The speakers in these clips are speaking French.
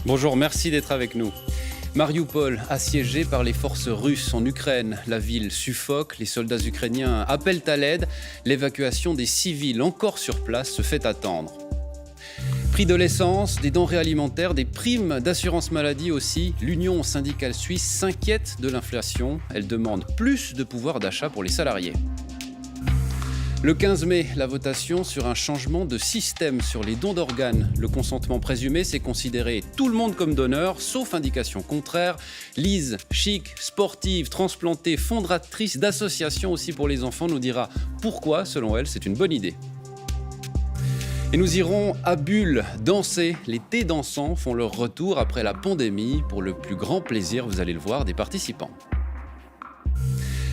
Bonjour, merci d'être avec nous. Mariupol, assiégée par les forces russes en Ukraine. La ville suffoque, les soldats ukrainiens appellent à l'aide. L'évacuation des civils encore sur place se fait attendre. Prix de l'essence, des denrées alimentaires, des primes d'assurance maladie aussi. L'Union syndicale suisse s'inquiète de l'inflation. Elle demande plus de pouvoir d'achat pour les salariés. Le 15 mai, la votation sur un changement de système sur les dons d'organes. Le consentement présumé, c'est considérer tout le monde comme donneur, sauf indication contraire. Lise, chic, sportive, transplantée, fondatrice d'associations aussi pour les enfants, nous dira pourquoi, selon elle, c'est une bonne idée. Et nous irons à Bulle danser. Les thés dansants font leur retour après la pandémie pour le plus grand plaisir, vous allez le voir, des participants.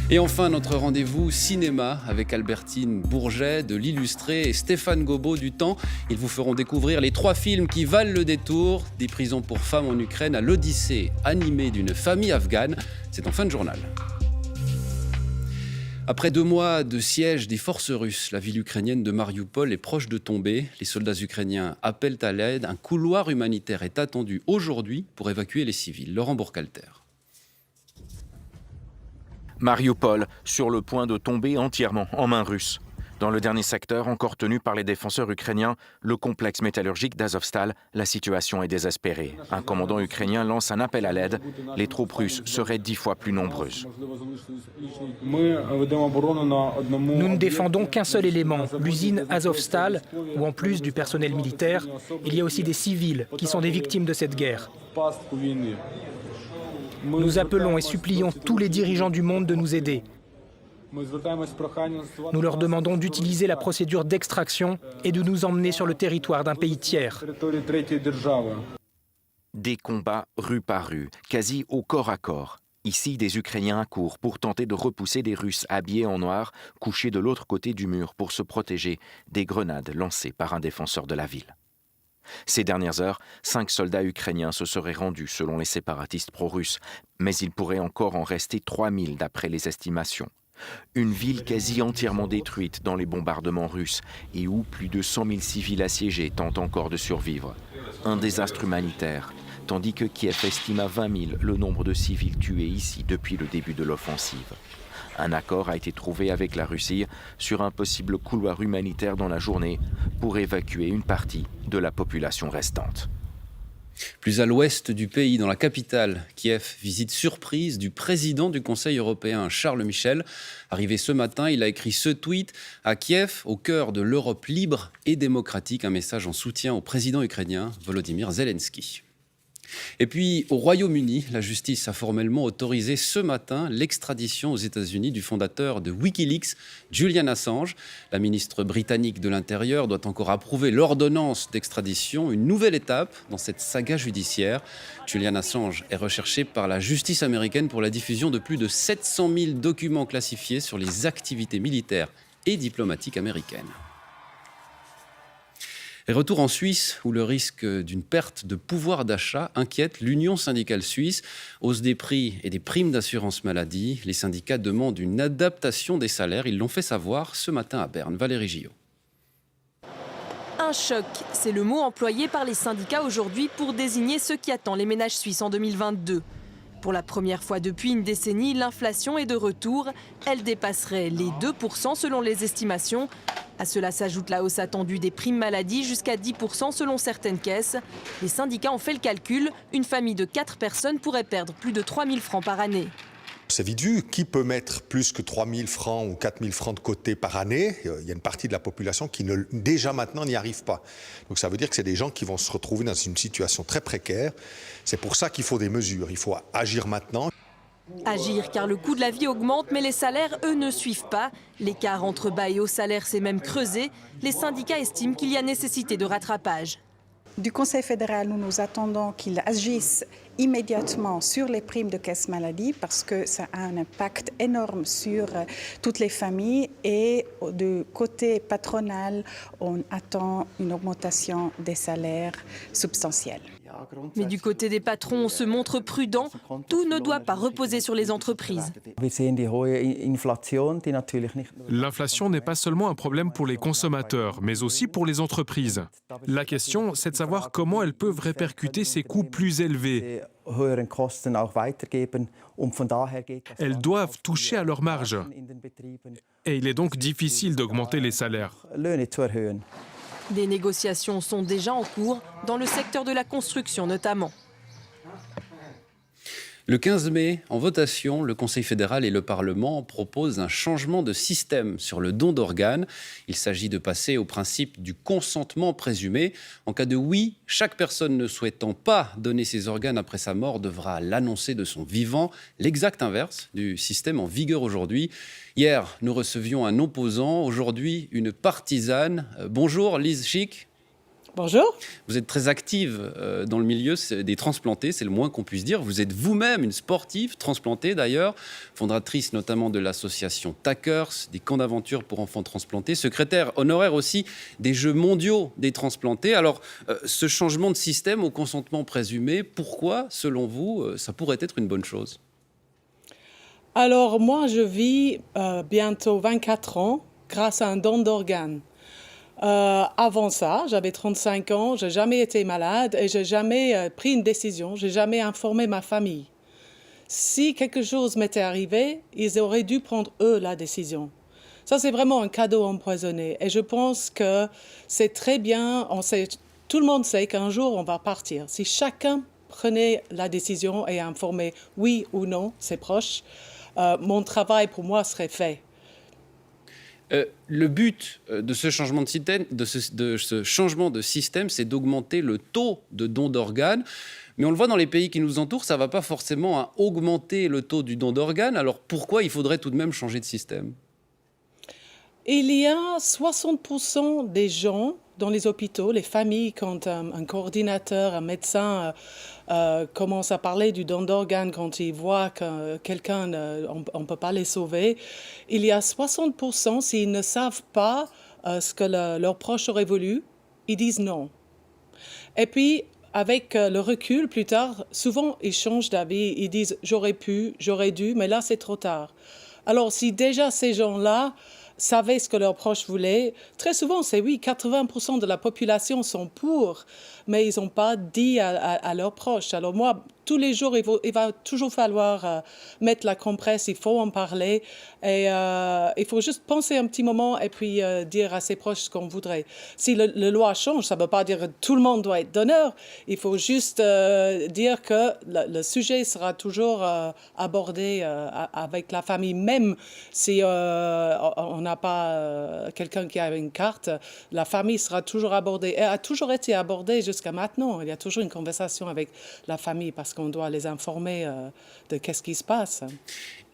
Et enfin, notre rendez-vous cinéma avec Albertine Bourget de l'Illustré et Stéphane Gobo du Temps. Ils vous feront découvrir les 3 films qui valent le détour, des prisons pour femmes en Ukraine à l'Odyssée animée d'une famille afghane. C'est en fin de journal. Après 2 mois de siège des forces russes, la ville ukrainienne de Mariupol est proche de tomber. Les soldats ukrainiens appellent à l'aide. Un couloir humanitaire est attendu aujourd'hui pour évacuer les civils. Laurent Bourcalter. Mariupol, sur le point de tomber entièrement en mains russes. Dans le dernier secteur, encore tenu par les défenseurs ukrainiens, le complexe métallurgique d'Azovstal, la situation est désespérée. Un commandant ukrainien lance un appel à l'aide. Les troupes russes seraient 10 fois plus nombreuses. Nous ne défendons qu'un seul élément, l'usine Azovstal, où en plus du personnel militaire, il y a aussi des civils qui sont des victimes de cette guerre. Nous appelons et supplions tous les dirigeants du monde de nous aider. Nous leur demandons d'utiliser la procédure d'extraction et de nous emmener sur le territoire d'un pays tiers. Des combats rue par rue, quasi au corps à corps. Ici, des Ukrainiens accourent pour tenter de repousser des Russes habillés en noir, couchés de l'autre côté du mur pour se protéger des grenades lancées par un défenseur de la ville. Ces dernières heures, 5 soldats ukrainiens se seraient rendus selon les séparatistes pro-russes, mais il pourrait encore en rester 3000 d'après les estimations. Une ville quasi entièrement détruite dans les bombardements russes et où plus de 100 000 civils assiégés tentent encore de survivre. Un désastre humanitaire, tandis que Kiev estime à 20 000 le nombre de civils tués ici depuis le début de l'offensive. Un accord a été trouvé avec la Russie sur un possible couloir humanitaire dans la journée pour évacuer une partie de la population restante. Plus à l'ouest du pays, dans la capitale, Kiev, visite surprise du président du Conseil européen, Charles Michel. Arrivé ce matin, il a écrit ce tweet « À Kiev, au cœur de l'Europe libre et démocratique », un message en soutien au président ukrainien Volodymyr Zelensky. Et puis, au Royaume-Uni, la justice a formellement autorisé ce matin l'extradition aux États-Unis du fondateur de Wikileaks, Julian Assange. La ministre britannique de l'Intérieur doit encore approuver l'ordonnance d'extradition, une nouvelle étape dans cette saga judiciaire. Julian Assange est recherché par la justice américaine pour la diffusion de plus de 700 000 documents classifiés sur les activités militaires et diplomatiques américaines. Et retour en Suisse, où le risque d'une perte de pouvoir d'achat inquiète l'Union syndicale suisse. Hausse des prix et des primes d'assurance maladie. Les syndicats demandent une adaptation des salaires. Ils l'ont fait savoir ce matin à Berne. Valérie Gillot. Un choc, c'est le mot employé par les syndicats aujourd'hui pour désigner ce qui attend les ménages suisses en 2022. Pour la première fois depuis une décennie, l'inflation est de retour. Elle dépasserait les 2% selon les estimations. À cela s'ajoute la hausse attendue des primes maladie jusqu'à 10% selon certaines caisses. Les syndicats ont fait le calcul. Une famille de 4 personnes pourrait perdre plus de 3 000 francs par année. C'est vite vu. Qui peut mettre plus que 3 000 francs ou 4 000 francs de côté par année? Il y a une partie de la population qui, déjà maintenant, n'y arrive pas. Donc ça veut dire que c'est des gens qui vont se retrouver dans une situation très précaire. C'est pour ça qu'il faut des mesures. Il faut agir maintenant. Agir car le coût de la vie augmente, mais les salaires, eux, ne suivent pas. L'écart entre bas et haut salaire s'est même creusé. Les syndicats estiment qu'il y a nécessité de rattrapage. Du Conseil fédéral, nous attendons qu'il agisse immédiatement sur les primes de caisse maladie parce que ça a un impact énorme sur toutes les familles et du côté patronal, on attend une augmentation des salaires substantielle. Mais du côté des patrons, on se montre prudent. Tout ne doit pas reposer sur les entreprises. L'inflation n'est pas seulement un problème pour les consommateurs, mais aussi pour les entreprises. La question, c'est de savoir comment elles peuvent répercuter ces coûts plus élevés. Elles doivent toucher à leur marge. Et il est donc difficile d'augmenter les salaires. Des négociations sont déjà en cours, dans le secteur de la construction notamment. Le 15 mai, en votation, le Conseil fédéral et le Parlement proposent un changement de système sur le don d'organes. Il s'agit de passer au principe du consentement présumé. En cas de oui, chaque personne ne souhaitant pas donner ses organes après sa mort devra l'annoncer de son vivant. L'exact inverse du système en vigueur aujourd'hui. Hier, nous recevions un opposant, aujourd'hui une partisane. Bonjour Lise Schick. Bonjour. Vous êtes très active dans le milieu des transplantés, c'est le moins qu'on puisse dire. Vous êtes vous-même une sportive, transplantée d'ailleurs, fondatrice notamment de l'association Takers, des camps d'aventure pour enfants transplantés, secrétaire honoraire aussi des Jeux mondiaux des transplantés. Alors, ce changement de système au consentement présumé, pourquoi, selon vous, ça pourrait être une bonne chose ? Alors, moi, je vis bientôt 24 ans grâce à un don d'organes. Avant ça, j'avais 35 ans, je n'ai jamais été malade et je n'ai jamais pris une décision, je n'ai jamais informé ma famille. Si quelque chose m'était arrivé, ils auraient dû prendre eux la décision. Ça, c'est vraiment un cadeau empoisonné. Et je pense que c'est très bien, tout le monde sait qu'un jour, on va partir. Si chacun prenait la décision et informait oui ou non ses proches, mon travail pour moi serait fait. Le but de ce changement de système, c'est d'augmenter le taux de don d'organes. Mais on le voit dans les pays qui nous entourent, ça ne va pas forcément augmenter le taux du don d'organes. Alors pourquoi il faudrait tout de même changer de système ? Il y a 60% des gens dans les hôpitaux, les familles, quand un coordinateur, un médecin commence à parler du don d'organes, quand ils voient que quelqu'un, on ne peut pas les sauver, il y a 60% s'ils ne savent pas ce que leurs proches auraient voulu, ils disent non. Et puis, avec le recul, plus tard, souvent, ils changent d'avis, ils disent « j'aurais pu, j'aurais dû », mais là, c'est trop tard. Alors, si déjà ces gens-là savaient ce que leurs proches voulaient, très souvent, c'est oui, 80% de la population sont pour, mais ils n'ont pas dit à leurs proches. Alors moi, tous les jours, il va toujours falloir mettre la compresse, il faut en parler, et il faut juste penser un petit moment et puis dire à ses proches ce qu'on voudrait. Si la loi change, ça ne veut pas dire que tout le monde doit être donneur, il faut juste dire que le sujet sera toujours abordé avec la famille, même si on n'a pas quelqu'un qui a une carte, la famille sera toujours abordée, et a toujours été abordée jusqu'à maintenant. Il y a toujours une conversation avec la famille parce qu'on doit les informer de qu'est-ce qui se passe.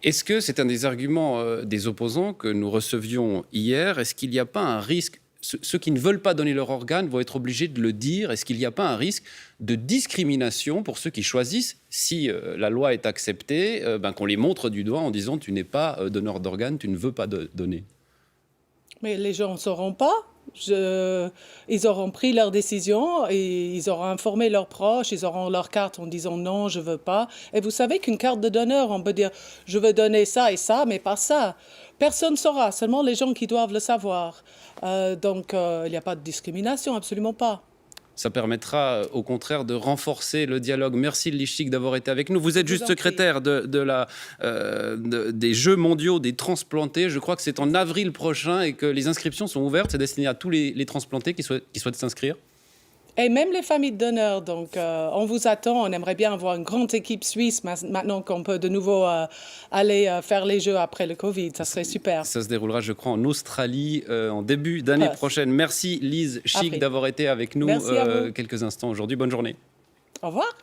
Est-ce que c'est un des arguments des opposants que nous recevions hier ? Est-ce qu'il n'y a pas un risque, ceux qui ne veulent pas donner leur organe vont être obligés de le dire, est-ce qu'il n'y a pas un risque de discrimination pour ceux qui choisissent, si la loi est acceptée, qu'on les montre du doigt en disant « tu n'es pas donneur d'organes, tu ne veux pas donner ». Mais les gens ne sauront pas. Ils auront pris leur décision et ils auront informé leurs proches, ils auront leur carte en disant non, je ne veux pas. Et vous savez qu'une carte de donneur, on peut dire je veux donner ça et ça, mais pas ça. Personne ne saura, seulement les gens qui doivent le savoir. Donc il n'y a pas de discrimination, absolument pas. Ça permettra au contraire de renforcer le dialogue. Merci Lise Schick d'avoir été avec nous. Vous êtes juste secrétaire des Jeux mondiaux des transplantés. Je crois que c'est en avril prochain et que les inscriptions sont ouvertes. C'est destiné à tous les transplantés qui souhaitent s'inscrire. Et même les familles de donneurs. Donc, on vous attend. On aimerait bien avoir une grande équipe suisse maintenant qu'on peut de nouveau aller faire les Jeux après le Covid. Ça serait super. Ça se déroulera, je crois, en Australie en début d'année prochaine. Merci Lise Schick d'avoir été avec nous quelques instants aujourd'hui. Bonne journée. Au revoir.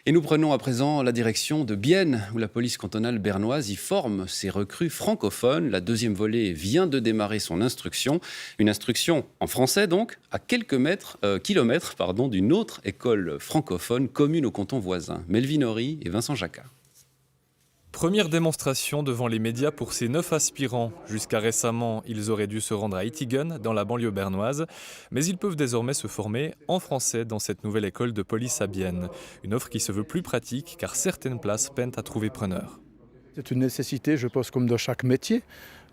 Et nous prenons à présent la direction de Bienne, où la police cantonale bernoise y forme ses recrues francophones. La deuxième volée vient de démarrer son instruction. Une instruction en français, donc, à quelques kilomètres d'une autre école francophone commune au canton voisin. Melvin Horry et Vincent Jacquat. Première démonstration devant les médias pour ces 9 aspirants. Jusqu'à récemment, ils auraient dû se rendre à Ittigen, dans la banlieue bernoise. Mais ils peuvent désormais se former en français dans cette nouvelle école de police à Bienne. Une offre qui se veut plus pratique car certaines places peinent à trouver preneur. C'est une nécessité, je pense, comme dans chaque métier.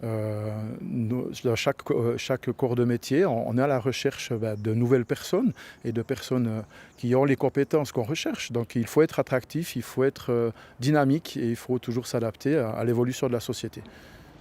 Dans chaque corps de métier, on est à la recherche de nouvelles personnes et de personnes qui ont les compétences qu'on recherche. Donc il faut être attractif, il faut être dynamique et il faut toujours s'adapter à l'évolution de la société.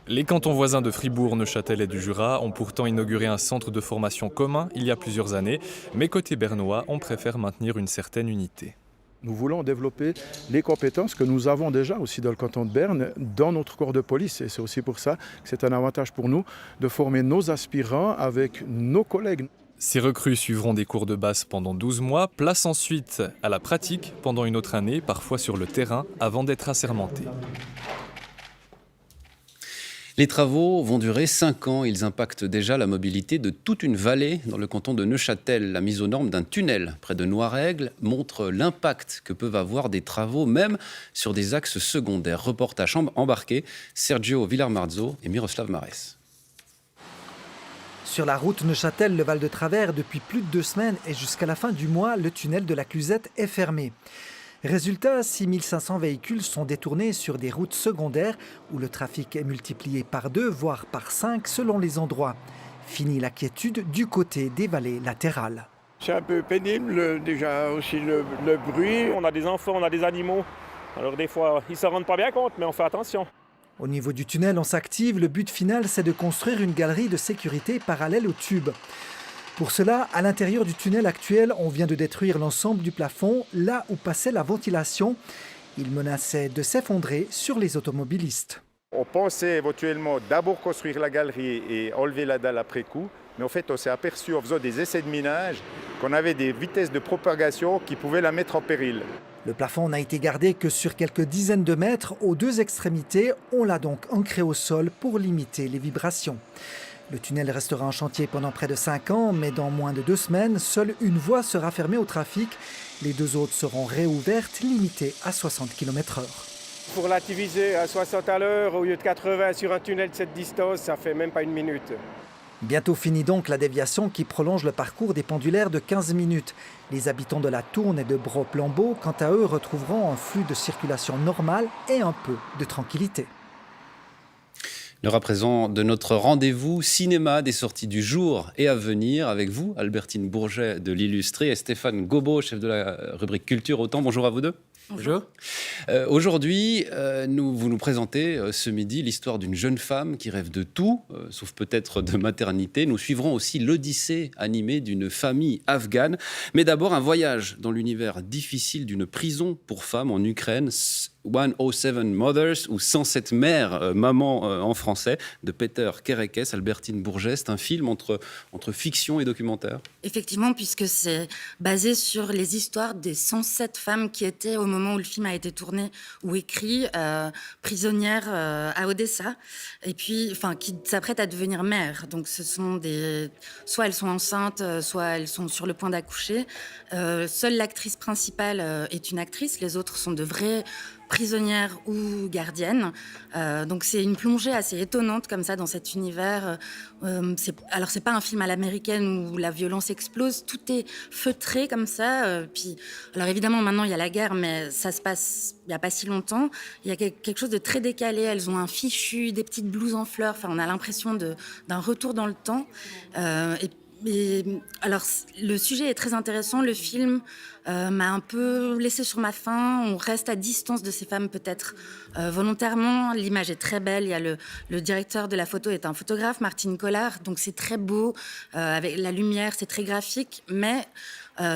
Les cantons voisins de Fribourg, Neuchâtel et du Jura ont pourtant inauguré un centre de formation commun il y a plusieurs années, mais côté bernois, on préfère maintenir une certaine unité. Nous voulons développer les compétences que nous avons déjà aussi dans le canton de Berne, dans notre corps de police. Et c'est aussi pour ça que c'est un avantage pour nous de former nos aspirants avec nos collègues. Ces recrues suivront des cours de base pendant 12 mois, place ensuite à la pratique pendant une autre année, parfois sur le terrain, avant d'être assermentés. Les travaux vont durer 5 ans. Ils impactent déjà la mobilité de toute une vallée dans le canton de Neuchâtel. La mise aux normes d'un tunnel près de Noirègle montre l'impact que peuvent avoir des travaux, même sur des axes secondaires. Reportage embarqué, Sergio Villarmarzo et Miroslav Marès. Sur la route Neuchâtel-Le Val de Travers, depuis plus de 2 semaines et jusqu'à la fin du mois, le tunnel de la Clusette est fermé. Résultat, 6500 véhicules sont détournés sur des routes secondaires où le trafic est multiplié par 2, voire par 5 selon les endroits. Fini la quiétude du côté des vallées latérales. C'est un peu pénible, déjà aussi le bruit. On a des enfants, on a des animaux. Alors des fois, ils ne s'en rendent pas bien compte, mais on fait attention. Au niveau du tunnel, on s'active. Le but final, c'est de construire une galerie de sécurité parallèle au tube. Pour cela, à l'intérieur du tunnel actuel, on vient de détruire l'ensemble du plafond, là où passait la ventilation. Il menaçait de s'effondrer sur les automobilistes. On pensait éventuellement d'abord construire la galerie et enlever la dalle après coup, mais en fait on s'est aperçu en faisant des essais de minage qu'on avait des vitesses de propagation qui pouvaient la mettre en péril. Le plafond n'a été gardé que sur quelques dizaines de mètres aux 2 extrémités. On l'a donc ancré au sol pour limiter les vibrations. Le tunnel restera en chantier pendant près de 5 ans, mais dans moins de 2 semaines, seule une voie sera fermée au trafic. Les 2 autres seront réouvertes, limitées à 60 km/h. Pour relativiser à 60 à l'heure au lieu de 80 sur un tunnel de cette distance, ça fait même pas 1 minute. Bientôt fini donc la déviation qui prolonge le parcours des pendulaires de 15 minutes. Les habitants de la Tourne et de Brop-Lambeau, quant à eux, retrouveront un flux de circulation normal et un peu de tranquillité. L'heure à présent de notre rendez-vous cinéma des sorties du jour et à venir avec vous, Albertine Bourget de l'Illustré et Stéphane Gobo, chef de la rubrique Culture Autant. Bonjour à vous deux. Bonjour. Aujourd'hui, vous nous présentez ce midi l'histoire d'une jeune femme qui rêve de tout, sauf peut-être de maternité. Nous suivrons aussi l'odyssée animée d'une famille afghane. Mais d'abord, un voyage dans l'univers difficile d'une prison pour femmes en Ukraine, 107 Mothers, ou 107 mères, maman en français, de Peter Kerekes, Albertine Bourget. C'est un film entre fiction et documentaire. Effectivement, puisque c'est basé sur les histoires des 107 femmes qui étaient, au moment où le film a été tourné ou écrit, prisonnières à Odessa, et puis, qui s'apprêtent à devenir mères. Donc, ce sont soit elles sont enceintes, soit elles sont sur le point d'accoucher. Seule l'actrice principale est une actrice, les autres sont de vraies prisonnières ou gardiennes. Donc c'est une plongée assez étonnante comme ça dans cet univers. Alors c'est pas un film à l'américaine où la violence explose, tout est feutré comme ça. Alors évidemment maintenant il y a la guerre, mais ça se passe il y a pas si longtemps. Il y a quelque chose de très décalé. Elles ont un fichu, des petites blouses en fleurs. Enfin on a l'impression d'un retour dans le temps. Alors, le sujet est très intéressant. Le film m'a un peu laissé sur ma faim. On reste à distance de ces femmes, peut-être volontairement. L'image est très belle. Il y a le directeur de la photo est un photographe, Martin Collard. Donc, c'est très beau. Avec la lumière, c'est très graphique. Mais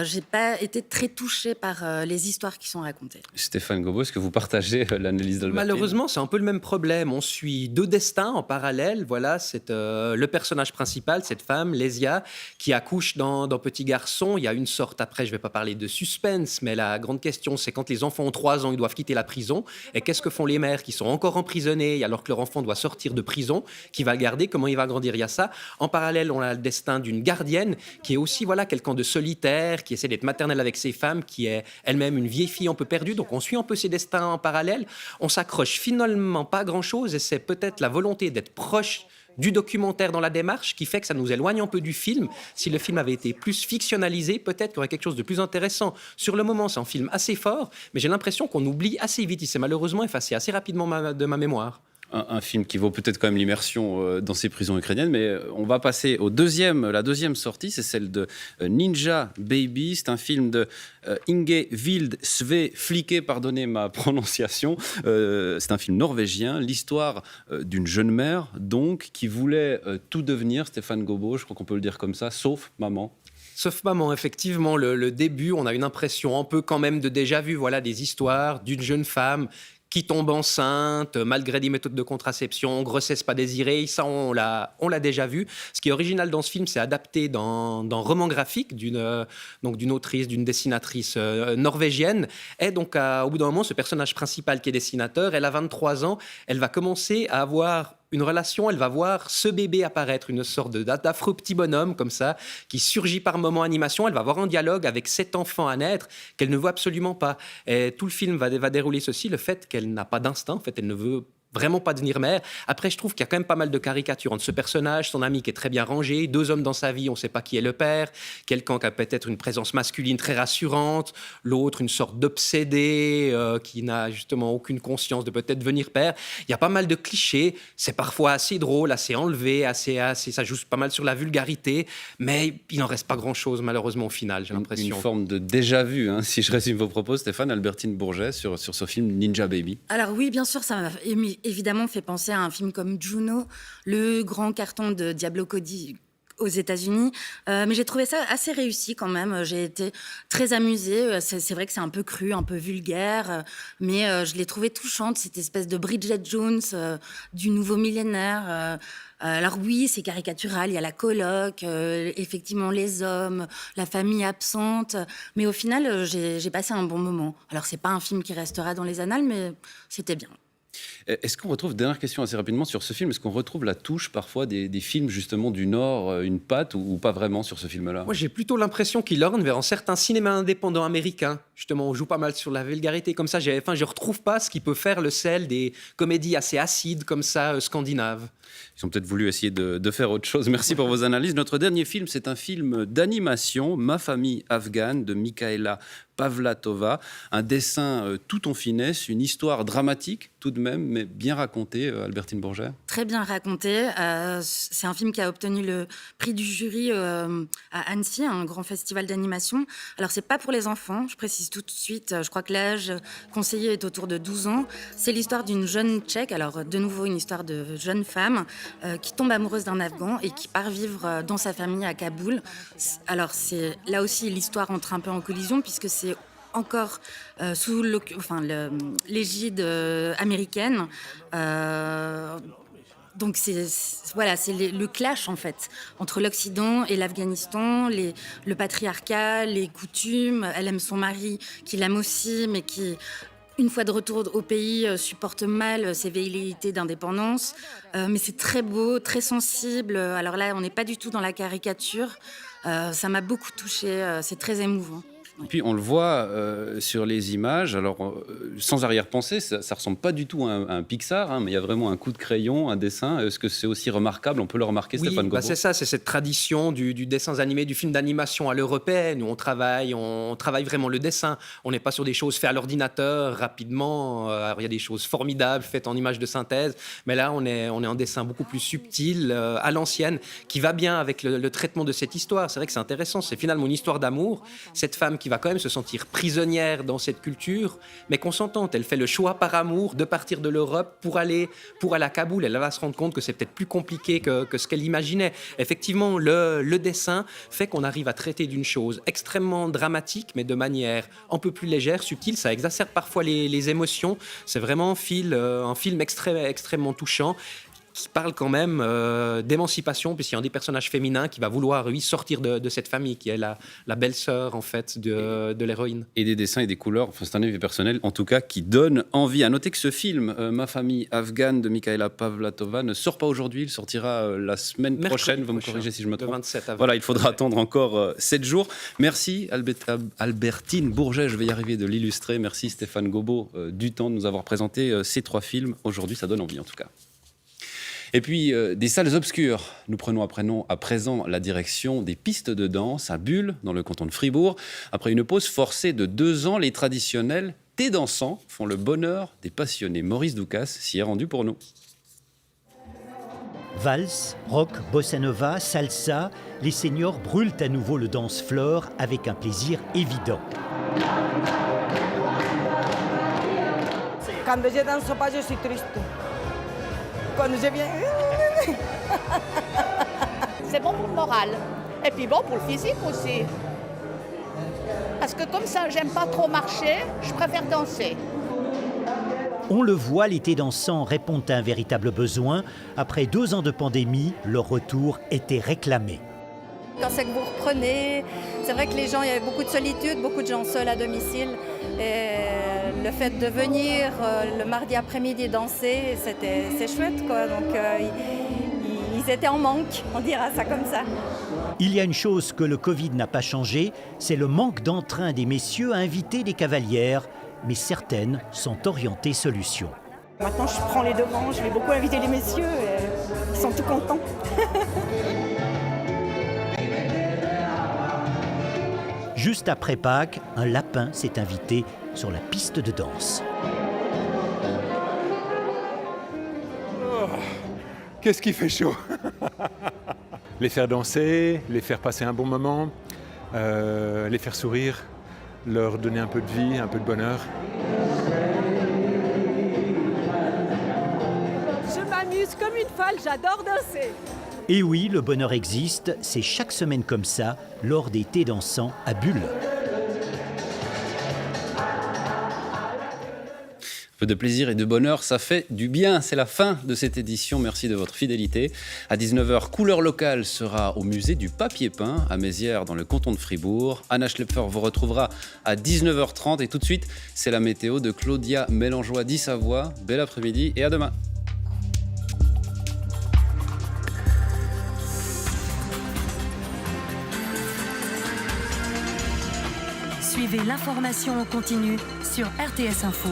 j'ai pas été très touchée par les histoires qui sont racontées. Stéphane Gobo, est-ce que vous partagez l'analyse d'Albertine ? Malheureusement, c'est un peu le même problème. On suit 2 destins en parallèle. Voilà, c'est le personnage principal, cette femme, Lesia, qui accouche dans Petit Garçon. Il y a une sorte, après je ne vais pas parler de suspense, mais la grande question c'est quand les enfants ont 3 ans, ils doivent quitter la prison. Et qu'est-ce que font les mères qui sont encore emprisonnées alors que leur enfant doit sortir de prison? Qui va le garder? Comment il va grandir? Il y a ça. En parallèle, on a le destin d'une gardienne qui est aussi quelqu'un de solitaire, qui essaie d'être maternelle avec ses femmes, qui est elle-même une vieille fille un peu perdue. Donc on suit un peu ces destins en parallèle. On s'accroche finalement pas à grand-chose et c'est peut-être la volonté d'être proche du documentaire dans la démarche qui fait que ça nous éloigne un peu du film. Si le film avait été plus fictionnalisé, peut-être qu'il y aurait quelque chose de plus intéressant. Sur le moment, c'est un film assez fort, mais j'ai l'impression qu'on oublie assez vite. Il s'est malheureusement effacé assez rapidement de ma mémoire. Un film qui vaut peut-être quand même l'immersion dans ces prisons ukrainiennes, mais on va passer la deuxième sortie, c'est celle de Ninja Baby. C'est un film de Inge Wild Sve Flikke, pardonnez ma prononciation. C'est un film norvégien, l'histoire d'une jeune mère, donc, qui voulait tout devenir, Stéphane Gobot, je crois qu'on peut le dire comme ça, sauf maman. Sauf maman, effectivement, le début, on a une impression un peu quand même de déjà-vu, des histoires d'une jeune femme qui tombe enceinte, malgré des méthodes de contraception, grossesse pas désirée, ça on l'a déjà vu. Ce qui est original dans ce film, c'est adapté d'un roman graphique d'une autrice, d'une dessinatrice norvégienne. Et donc au bout d'un moment, ce personnage principal qui est dessinateur, elle a 23 ans, elle va commencer à avoir une relation, elle va voir ce bébé apparaître, une sorte d'affreux petit bonhomme comme ça, qui surgit par moments animation. Elle va avoir un dialogue avec cet enfant à naître qu'elle ne voit absolument pas. Et tout le film va dérouler ceci, le fait qu'elle n'a pas d'instinct, en fait, elle ne veut vraiment pas devenir mère. Après, je trouve qu'il y a quand même pas mal de caricatures entre ce personnage, son ami qui est très bien rangé, 2 hommes dans sa vie, on ne sait pas qui est le père, quelqu'un qui a peut-être une présence masculine très rassurante, l'autre une sorte d'obsédé qui n'a justement aucune conscience de peut-être devenir père. Il y a pas mal de clichés, c'est parfois assez drôle, assez enlevé, ça joue pas mal sur la vulgarité, mais il n'en reste pas grand-chose malheureusement au final, j'ai l'impression. Une forme de déjà-vu, si je résume vos propos, Stéphane. Albertine Bourget, sur ce film Ninja Baby. Alors oui, bien sûr, ça m'a évidemment fait penser à un film comme Juno, le grand carton de Diablo Cody aux États-Unis, mais j'ai trouvé ça assez réussi quand même. J'ai été très amusée. C'est vrai que c'est un peu cru, un peu vulgaire, mais je l'ai trouvé touchante, cette espèce de Bridget Jones du nouveau millénaire. Alors oui, c'est caricatural, il y a la coloc, effectivement les hommes, la famille absente, mais au final, j'ai passé un bon moment. Alors c'est pas un film qui restera dans les annales, mais c'était bien. Est-ce qu'on retrouve, dernière question assez rapidement sur ce film, est-ce qu'on retrouve la touche parfois des films justement du Nord, une patte ou pas vraiment sur ce film-là? Moi j'ai plutôt l'impression qu'il orne vers un certain cinéma indépendant américain. Justement, on joue pas mal sur la vulgarité comme ça. Je retrouve pas ce qui peut faire le sel des comédies assez acides comme ça, scandinaves. Ils ont peut-être voulu essayer de faire autre chose. Merci pour vos analyses. Notre dernier film, c'est un film d'animation, Ma famille afghane, de Mikaela Pavlatova. Un dessin tout en finesse, une histoire dramatique tout de même, mais bien racontée, Albertine Bourget. Très bien raconté. C'est un film qui a obtenu le prix du jury à Annecy, un grand festival d'animation. Alors, c'est pas pour les enfants, je précise tout de suite. Je crois que l'âge conseillé est autour de 12 ans. C'est l'histoire d'une jeune Tchèque, alors de nouveau une histoire de jeune femme qui tombe amoureuse d'un Afghan et qui part vivre dans sa famille à Kaboul. Alors, c'est là aussi l'histoire entre un peu en collision puisque c'est encore sous l'égide américaine. Donc c'est le clash en fait entre l'Occident et l'Afghanistan, le patriarcat, les coutumes. Elle aime son mari, qui l'aime aussi, mais qui, une fois de retour au pays, supporte mal ses velléités d'indépendance. Mais c'est très beau, très sensible. Alors là, on n'est pas du tout dans la caricature. Ça m'a beaucoup touchée. C'est très émouvant. Puis on le voit sur les images, alors sans arrière-pensée, ça ressemble pas du tout à un Pixar, mais il y a vraiment un coup de crayon, un dessin. Est-ce que c'est aussi remarquable? On peut le remarquer, oui, Stéphane Gobot. C'est ça, c'est cette tradition du dessin animé, du film d'animation à l'européenne, où on travaille vraiment le dessin. On n'est pas sur des choses faites à l'ordinateur rapidement. Il y a des choses formidables faites en images de synthèse, mais là on est en dessin beaucoup plus subtil, à l'ancienne, qui va bien avec le traitement de cette histoire. C'est vrai que c'est intéressant, c'est finalement une histoire d'amour. Cette femme qui va quand même se sentir prisonnière dans cette culture, mais consentante. Elle fait le choix par amour de partir de l'Europe pour aller à Kaboul. Elle va se rendre compte que c'est peut-être plus compliqué que ce qu'elle imaginait. Effectivement, le dessin fait qu'on arrive à traiter d'une chose extrêmement dramatique, mais de manière un peu plus légère, subtile. Ça exacerbe parfois les émotions. C'est vraiment un film extrêmement touchant. qui parle quand même d'émancipation, puisqu'il y a un des personnages féminins qui va vouloir, lui, sortir de cette famille, qui est la belle-sœur, en fait, de l'héroïne. Et des dessins et des couleurs, enfin, c'est un avis personnel, en tout cas, qui donne envie. À noter que ce film, Ma famille afghane de Mikaela Pavlatova, ne sort pas aujourd'hui, il sortira la semaine prochaine, vous me corrigez si je me trompe. Le 27 avril. Voilà, il faudra attendre encore 7 jours. Merci Albertine Bourget, je vais y arriver, de l'illustrer. Merci Stéphane Gobo du Temps de nous avoir présenté ces 3 films. Aujourd'hui, ça donne envie en tout cas. Et puis, des salles obscures. Nous prenons à présent la direction des pistes de danse à Bulle, dans le canton de Fribourg. Après une pause forcée de 2 ans, les traditionnels thés dansants font le bonheur des passionnés. Maurice Doucas s'y est rendu pour nous. Valse, rock, bossa nova, salsa, les seniors brûlent à nouveau le dance floor avec un plaisir évident. Quand je danse pas, je suis triste. Quand je viens... C'est bon pour le moral. Et puis bon pour le physique aussi. Parce que comme ça, j'aime pas trop marcher, je préfère danser. On le voit, les thés dansants répondent à un véritable besoin. Après 2 ans de pandémie, leur retour était réclamé. Quand c'est que vous reprenez, c'est vrai que les gens, il y avait beaucoup de solitude, beaucoup de gens seuls à domicile. Et le fait de venir le mardi après-midi danser, c'est chouette, quoi. Donc ils étaient en manque, on dira ça comme ça. Il y a une chose que le Covid n'a pas changé, c'est le manque d'entrain des messieurs à inviter les cavalières. Mais certaines sont orientées solution. Maintenant, je prends les devants, je vais beaucoup inviter les messieurs, ils sont tout contents. Juste après Pâques, un lapin s'est invité sur la piste de danse. Oh, qu'est-ce qui fait chaud. Les faire danser, les faire passer un bon moment, les faire sourire, leur donner un peu de vie, un peu de bonheur. Je m'amuse comme une folle, j'adore danser. Et oui, le bonheur existe, c'est chaque semaine comme ça, lors des thés dansants à Bulle. Un peu de plaisir et de bonheur, ça fait du bien. C'est la fin de cette édition. Merci de votre fidélité. À 19h, Couleur locale sera au musée du papier peint à Mézières, dans le canton de Fribourg. Anna Schlepfer vous retrouvera à 19h30. Et tout de suite, c'est la météo de Claudia Mélangeois d'Issavois. Bel après-midi et à demain. Suivez l'information en continu sur RTS Info.